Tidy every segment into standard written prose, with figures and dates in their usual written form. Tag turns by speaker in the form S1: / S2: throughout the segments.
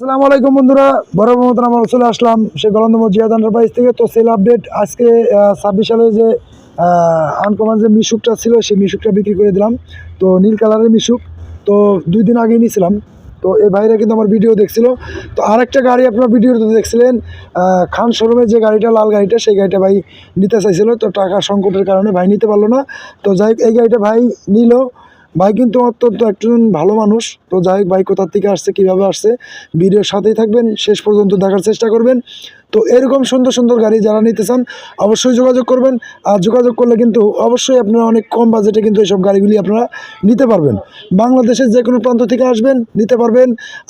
S1: আসসালামু আলাইকুম বন্ধুরা, বরাবর মতন আমরা চলে আসলাম সেই গলন্দমোহর জিহাদ এন্টারপ্রাইজ থেকে। তো সেল আপডেট আজকে 26 সালে যে আনকমন যে মিশুকটা ছিল সেই মিশুকটা বিক্রি করে দিলাম। তো নীল কালারের মিশুক, তো 2 দিন আগেই নিয়েছিলাম। তো এই ভাইরা কিন্তু আমার ভিডিও দেখছিল। তো আরেকটা গাড়ি আপনার ভিডিওতে দেখছিলেন, খান শোরুমের যে গাড়িটা, লাল গাড়িটা, সেই গাড়িটা ভাই নিতে চাইছিল। তো টাকা সংকটের কারণে ভাই নিতে পারলো না। তো যাই হোক, এই গাড়িটা ভাই নিল। ভাই কিন্তু অত্যন্ত একজন ভালো মানুষ। তো যাই হোক, ভাই কোথার থেকে আসছে, কীভাবে আসছে, ভিডিওর সাথেই থাকবেন, শেষ পর্যন্ত দেখার চেষ্টা করবেন। তো এরকম সুন্দর সুন্দর গাড়ি যারা নিতে চান অবশ্যই যোগাযোগ করবেন। আর যোগাযোগ করলে কিন্তু অবশ্যই আপনারা অনেক কম বাজেটে কিন্তু এইসব গাড়িগুলি আপনারা নিতে পারবেন। বাংলাদেশের যে কোনো প্রান্ত থেকে আসবেন, নিতে পারবেন।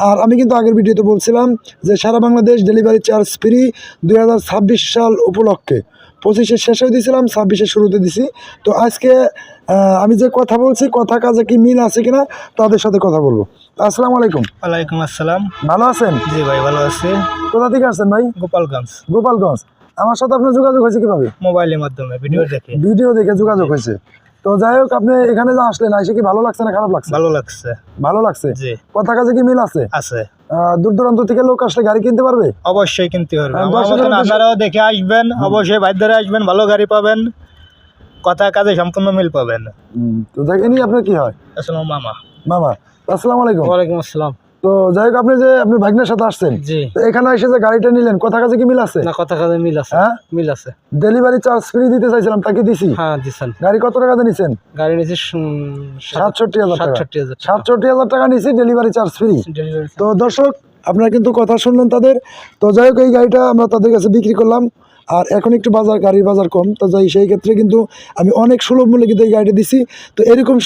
S1: আর আমি কিন্তু আগের ভিডিওতে বলছিলাম যে সারা বাংলাদেশ ডেলিভারি চার্জ ফ্রি 2026 সাল উপলক্ষে। 25-এর শেষেও দিয়েছিলাম, 26-এর শুরুতে দিছি। তো আজকে আমি যে কথা বলছি, কথা কাজে কি মিল আছে কিনা তাদের সাথে কথা বলবো। আসসালামু আলাইকুম।
S2: ওয়ালাইকুম আসসালাম।
S1: ভালো আছেন?
S2: জি ভাই, ভালো আছি।
S1: কোথা থেকে আসছেন ভাই?
S2: গোপালগঞ্জ।
S1: গোপালগঞ্জ। আমার সাথে আপনার যোগাযোগ হয়েছে কিভাবে?
S2: মোবাইলের মাধ্যমে
S1: ভিডিও দেখে যোগাযোগ হয়েছে। তো যাই হোক, আপনি এখানে যে আসলেন, এসে কি ভালো লাগছে না খারাপ লাগছে?
S2: ভালো লাগছে।
S1: ভালো লাগছে।
S2: জি।
S1: কথা কাজে কি মিল আছে?
S2: আছে।
S1: দূর দূরান্ত থেকে লোক আসলে গাড়ি কিনতে পারবে?
S2: অবশ্যই কিনতে পারবে।
S1: আর
S2: আমার মতন আপনারাও দেখে আসবেন, অবশ্যই বাইরে আসবেন, ভালো গাড়ি পাবেন, কথা কাজে সম্পূর্ণ মিল পাবেন।
S1: তো দেখেনি আপনার কি হয়?
S2: আসলে মামা।
S1: মামা, আসসালামু আলাইকুম।
S2: ওয়ালাইকুম আসসালাম।
S1: তো যাই হোক, আপনি যে আপনি ভাগ্নের সাথে আসছেন,
S2: জি।
S1: তো এখানে এসে যে গাড়িটা নিলেন, কথা কাজে কি মিল আছে?
S2: না, কথা কাজে মিল আছে।
S1: হ্যাঁ,
S2: মিল আছে।
S1: ডেলিভারি চার্জ ফ্রি দিতে চাইছিলাম, তাকে দিছি।
S2: হ্যাঁ দিছেন।
S1: গাড়ি কত টাকাতে নিছেন?
S2: গাড়ি নিয়েছি
S1: 67,000 টাকা।
S2: 67,000
S1: 67,000 টাকা নিছি, ডেলিভারি চার্জ ফ্রি।
S2: ডেলিভারি।
S1: তো দর্শক, আপনারা কিন্তু কথা শুনলেন তাদের। তো যাই হোক, এই গাড়িটা আমরা তাদের কাছে বিক্রি করলাম। আর এখন একটু গাড়ির বাজার কম, তো যাই সেই ক্ষেত্রে কিন্তু আমি অনেক সুলভ মূল্যে কিন্তু এই গাড়িটা দিছি। তো এরকম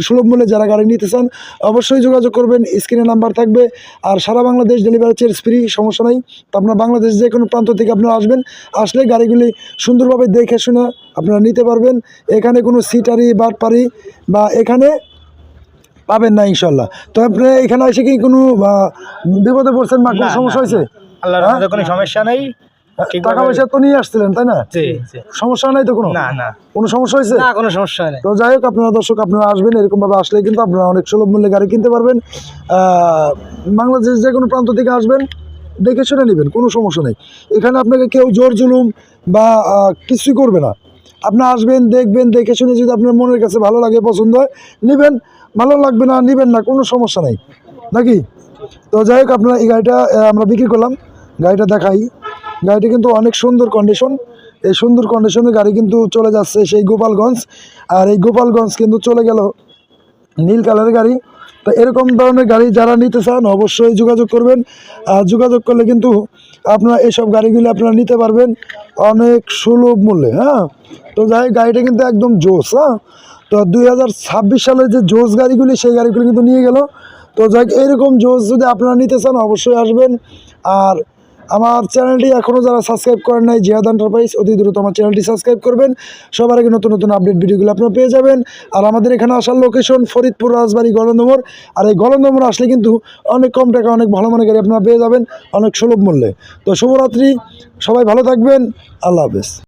S1: সুলভ মূল্যে যারা গাড়ি নিতে চান অবশ্যই যোগাযোগ করবেন, স্ক্রিনে নাম্বার থাকবে। আর সারা বাংলাদেশ ডেলিভারি চার্জ ফ্রি, সমস্যা নাই। তো আপনার বাংলাদেশ যে কোনো প্রান্ত থেকে আপনারা আসবেন, আসলে গাড়িগুলি সুন্দরভাবে দেখে শুনে আপনারা নিতে পারবেন। এখানে কোনো সিটারি বাটপারি বা এখানে পাবেন না ইনশাল্লাহ। তো আপনি এখানে এসে কি কোনো বিপদে পড়ছেন বা কোনো সমস্যা হয়েছে?
S2: আল্লাহর রহমতে কোনো সমস্যা নেই।
S1: টাকা পয়সা তো নিয়ে আসছিলেন, তাই না?
S2: জি জি।
S1: সমস্যা নাই তো কোনো?
S2: না না,
S1: কোনো সমস্যা হয়েছে?
S2: না কোনো সমস্যা নেই।
S1: তো যাই হোক, আপনারা দর্শক আপনারা আসবেন, এরকমভাবে আসলে কিন্তু আপনারা অনেক সুলভ মূল্যে গাড়ি কিনতে পারবেন। বাংলাদেশ যে কোনো প্রান্ত থেকে আসবেন, দেখে শুনে নেবেন, কোনো সমস্যা নেই। এখানে আপনাকে কেউ জোর জুলুম বা কিছুই করবে না। আপনি আসবেন, দেখবেন, দেখে শুনে যদি আপনার মনের কাছে ভালো লাগে, পছন্দ হয়, নেবেন। ভালো লাগবে না, নেবেন না, কোনো সমস্যা নেই, নাকি? তো যাই হোক, আপনারা এই গাড়িটা আমরা বিক্রি করলাম। গাড়িটা দেখাই। গাড়িটা কিন্তু অনেক সুন্দর কন্ডিশন। এই সুন্দর কন্ডিশনের গাড়ি কিন্তু চলে যাচ্ছে সেই গোপালগঞ্জ। আর এই গোপালগঞ্জ কিন্তু চলে গেল নীল কালারের গাড়ি। তো এরকম ধরনের গাড়ি যারা নিতে চান অবশ্যই যোগাযোগ করবেন। আর যোগাযোগ করলে কিন্তু আপনারা এইসব গাড়িগুলি আপনারা নিতে পারবেন অনেক সুলভ মূল্যে। হ্যাঁ, তো যাই গাড়িটা কিন্তু একদম জোস। হ্যাঁ, তো 2026 সালের যে জোস গাড়িগুলি, সেই গাড়িগুলি কিন্তু নিয়ে গেল। তো যাই এরকম জোস যদি আপনারা নিতে চান অবশ্যই আসবেন। আর আমার চ্যানেলটি এখনও যারা সাবস্ক্রাইব করেন নাই, জিহাদ এন্টারপ্রাইজ, অতি দ্রুত আমার চ্যানেলটি সাবস্ক্রাইব করবেন। সবার আগে নতুন নতুন আপডেট ভিডিওগুলো আপনারা পেয়ে যাবেন। আর আমাদের এখানে আসার লোকেশন ফরিদপুর, রাজবাড়ী, গলন্দমোহর। আর এই গলন্দমোহর আসলে কিন্তু অনেক কম টাকা অনেক ভালো মানের গাড়ি আপনারা পেয়ে যাবেন অনেক সুলভ মূল্যে। তো শুভরাত্রি, সবাই ভালো থাকবেন, আল্লাহ হাফেজ।